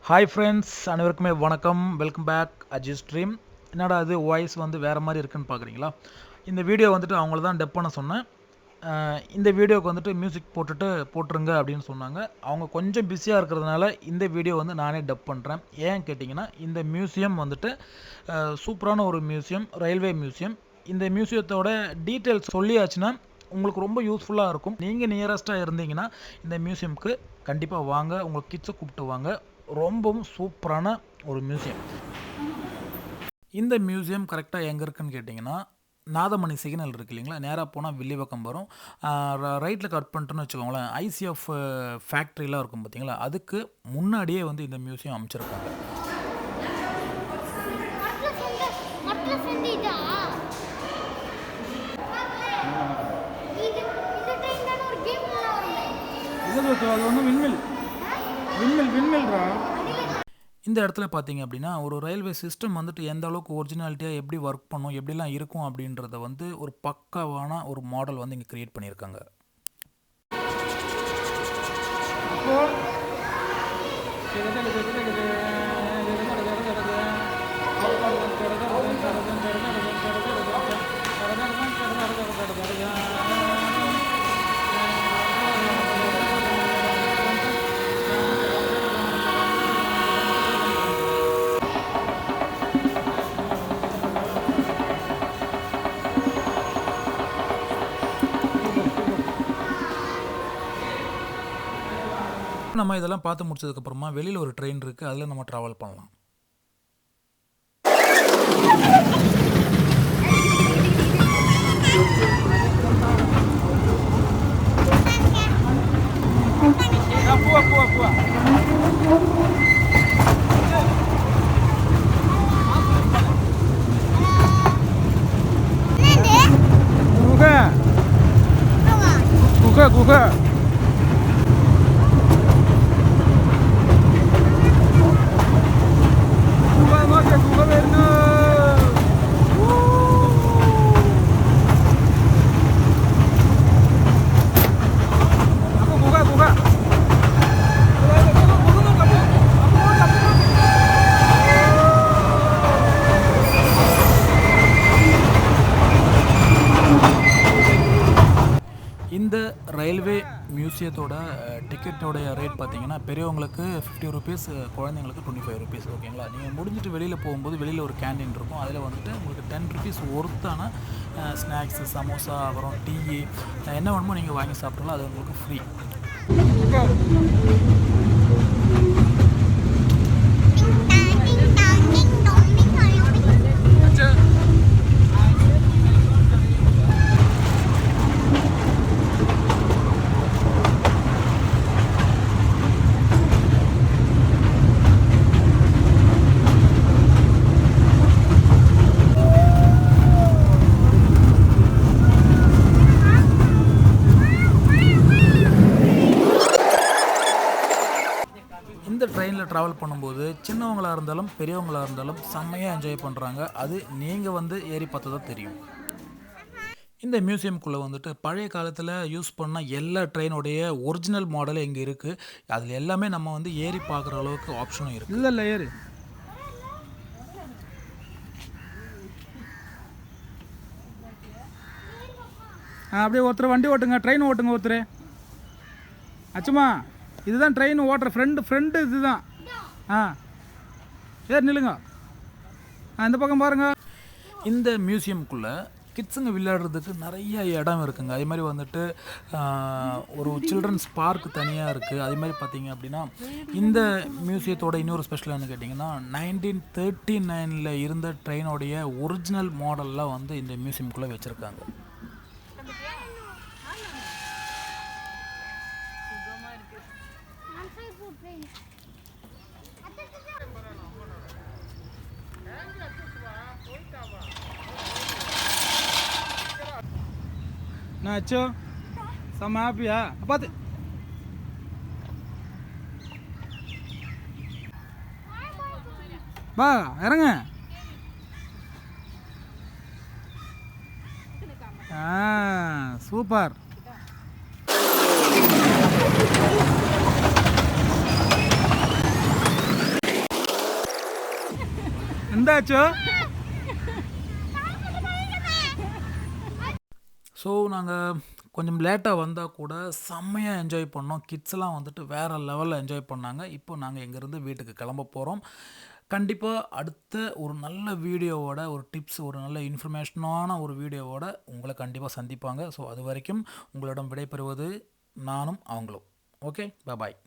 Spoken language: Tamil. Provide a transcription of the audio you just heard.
ஹாய் ஃப்ரெண்ட்ஸ், அனைவருக்குமே வணக்கம். Welcome back Aziz stream. என்னடா அது வாய்ஸ் வந்து வேறு மாதிரி இருக்குன்னு பார்க்குறீங்களா? இந்த வீடியோ வந்துட்டு அவங்கள தான் டப் பண்ண சொன்னேன். இந்த வீடியோவுக்கு வந்துட்டு மியூசிக் போட்டுருங்க அப்படின்னு சொன்னாங்க. அவங்க கொஞ்சம் பிஸியாக இருக்கிறதுனால இந்த வீடியோ வந்து நானே டப் பண்ணுறேன். ஏன் கேட்டிங்கன்னா, இந்த மியூசியம் வந்துட்டு சூப்பரான ஒரு மியூசியம், ரயில்வே மியூசியம். இந்த மியூசியத்தோட டீட்டெயில்ஸ் சொல்லியாச்சுன்னா உங்களுக்கு ரொம்ப யூஸ்ஃபுல்லாக இருக்கும். நீங்கள் நியரஸ்ட்டாக இருந்தீங்கன்னா இந்த மியூசியம்க்கு கண்டிப்பாக வாங்க, உங்கள் கிட்ஸை கூப்பிட்டு வாங்க. ரொம்பவும் சூப்பரான ஒரு மியூசியம். இந்த மியூசியம் கரெக்டாக எங்கே இருக்குன்னு கேட்டிங்கன்னா, நாதமணி சிக்னல் இருக்குது இல்லைங்களா, நேராக போனால் வில்லிவாக்கம் வரும். ரைட்டில் கட் பண்ணிட்டோன்னு வச்சுக்கோங்களேன், ஐசிஎஃப் ஃபேக்ட்ரிலாம் இருக்கும் பார்த்தீங்களா, அதுக்கு முன்னாடியே வந்து இந்த மியூசியம் அமைச்சிருக்காங்க. இந்த இடத்துல பார்த்தீங்க அப்படின்னா, ஒரு ரயில்வே சிஸ்டம் வந்துட்டு எந்த அளவுக்கு ஒரிஜினாலிட்டியாக எப்படி ஒர்க் பண்ணும், எப்படிலாம் இருக்கும் அப்படின்றத வந்து ஒரு பக்காவான ஒரு மாடல் வந்து இங்கே கிரியேட் பண்ணியிருக்காங்க. நம்ம இதெல்லாம் பார்த்து முடிச்சதுக்கப்புறமா வெளியில் ஒரு ட்ரெயின் இருக்குது, அதில் நம்ம ட்ராவல் பண்ணலாம். குகை இந்த ரயில்வே மியூசியத்தோட டிக்கெட்டோடைய ரேட் பார்த்தீங்கன்னா, பெரியவங்களுக்கு 50 ருபீஸ், குழந்தைங்களுக்கு 25 ருபீஸ். ஓகேங்களா? நீங்கள் முடிஞ்சிட்டு வெளியில் போகும்போது வெளியில் ஒரு கேண்டீன் இருக்கும், அதில் வந்துட்டு உங்களுக்கு 10 ருபீஸ் ஒர்த்தான ஸ்நாக்ஸு, சமோசா, அப்புறம் டீ என்ன வேணுமோ நீங்கள் வாங்கி சாப்பிட்றலாம், அது உங்களுக்கு ஃப்ரீ. இந்த ட்ரெயினில் ட்ராவல் பண்ணும்போது சின்னவங்களாக இருந்தாலும் பெரியவங்களாக இருந்தாலும் செம்மையாக என்ஜாய் பண்ணுறாங்க. அது நீங்கள் வந்து ஏறி பார்த்தா தான் தெரியும். இந்த மியூசியம்குள்ளே வந்துட்டு பழைய காலத்தில் யூஸ் பண்ண எல்லா ட்ரெயினுடைய ஒரிஜினல் மாடலும் இங்கே இருக்குது. அதில் எல்லாமே நம்ம வந்து ஏறி பார்க்குற அளவுக்கு ஆப்ஷனும் இருக்குது. இல்லை ஏறி அப்படியே ஒருத்தர் வண்டி ஓட்டுங்க, ட்ரெயின் ஓட்டுங்க ஒருத்தர். அச்சுமா, இதுதான் ட்ரெயின் ஓட்டுற ஃப்ரெண்டு இதுதான். ஏறி நில்லுங்க. இந்த பக்கம் பாருங்கள். இந்த மியூசியம்குள்ளே கிட்ஸுங்க விளையாடுறதுக்கு நிறைய இடம் இருக்குங்க. அதே மாதிரி வந்துட்டு ஒரு சில்ட்ரன்ஸ் பார்க் தனியாக இருக்குது. அதே மாதிரி பார்த்தீங்க அப்படின்னா, இந்த மியூசியத்தோட இன்னொரு ஸ்பெஷல் என்ன கேட்டிங்கன்னா, 1939 இருந்த ட்ரெயினோடைய ஒரிஜினல் மாடல்லாம் வந்து இந்த மியூசியம்குள்ளே வச்சுருக்காங்க. நான் அச்சோ செம்ம ஹாப்பியா பார்த்து. வா இறங்க. சூப்பர். வந்தாச்சோ. ஸோ நாங்கள் கொஞ்சம் லேட்டாக வந்தால் கூட செம்மையாக என்ஜாய் பண்ணோம். கிட்ஸ்லாம் வந்துட்டு வேறு லெவலில் என்ஜாய் பண்ணாங்க. இப்போ நாங்கள் இங்கேருந்து வீட்டுக்கு கிளம்ப போகிறோம். கண்டிப்பாக அடுத்த ஒரு நல்ல வீடியோவோட, ஒரு டிப்ஸ், ஒரு நல்ல இன்ஃபர்மேஷனான ஒரு வீடியோவோட உங்களை கண்டிப்பாக சந்திப்பாங்க. ஸோ அது வரைக்கும் உங்களிடம் விடைபெறுவது நானும் அவங்களும். ஓகே, பாய்.